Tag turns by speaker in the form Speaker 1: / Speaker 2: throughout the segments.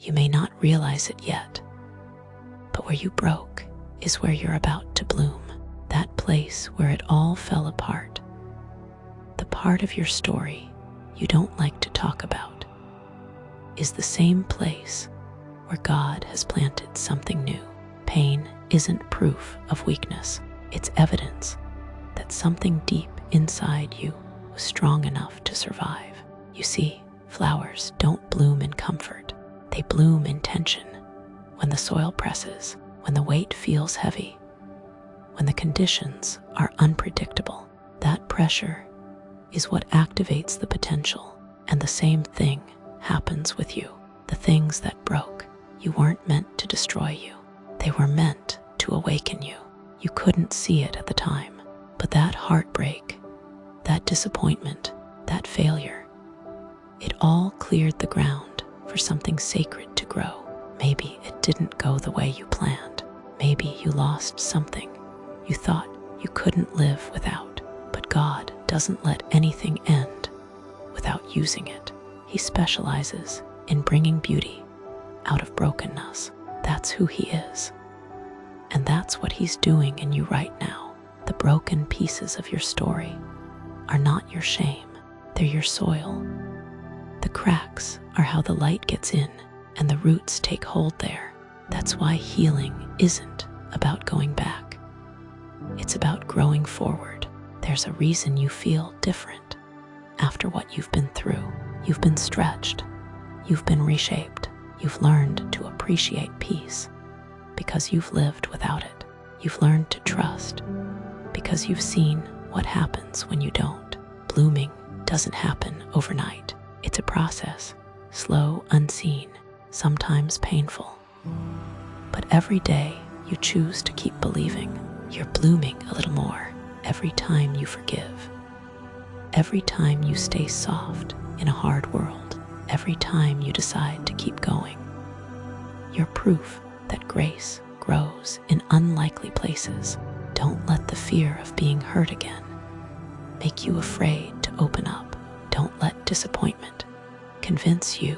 Speaker 1: You may not realize it yet, but where you broke is where you're about to bloom. That place where it all fell apart. The part of your story you don't like to talk about is the same place where God has planted something new. Pain isn't proof of weakness. It's evidence that something deep inside you was strong enough to survive. You see, flowers don't bloom in comfort. They bloom in tension. When the soil presses, when the weight feels heavy, when the conditions are unpredictable, that pressure is what activates the potential. And the same thing happens with you. The things that broke, you weren't meant to destroy you. They were meant to awaken you. You couldn't see it at the time, but that heartbreak, that disappointment, that failure, it all cleared the ground for something sacred to grow. Maybe it didn't go the way you planned. Maybe you lost something you thought you couldn't live without. But God doesn't let anything end without using it. He specializes in bringing beauty out of brokenness. That's who He is. And that's what He's doing in you right now. The broken pieces of your story are not your shame. They're your soil. The cracks are how the light gets in and the roots take hold there. That's why healing isn't about going back. It's about growing forward. There's a reason you feel different after what you've been through. You've been stretched. You've been reshaped. You've learned to appreciate peace because you've lived without it. You've learned to trust because you've seen what happens when you don't. Blooming doesn't happen overnight. It's a process, slow, unseen, sometimes painful. But every day you choose to keep believing, you're blooming a little more. Every time you forgive, every time you stay soft in a hard world, every time you decide to keep going, you're proof that grace grows in unlikely places. Don't let the fear of being hurt again make you afraid to open up. Don't let disappointment convince you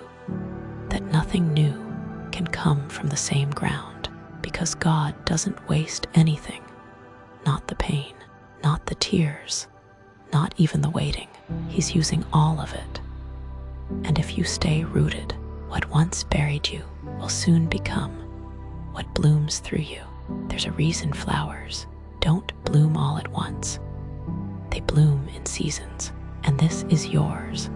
Speaker 1: that nothing new can come from the same ground, because God doesn't waste anything, not the pain, not the tears, not even the waiting. He's using all of it. And if you stay rooted, what once buried you will soon become what blooms through you. There's a reason flowers don't bloom all at once. They bloom in seasons, and this is yours.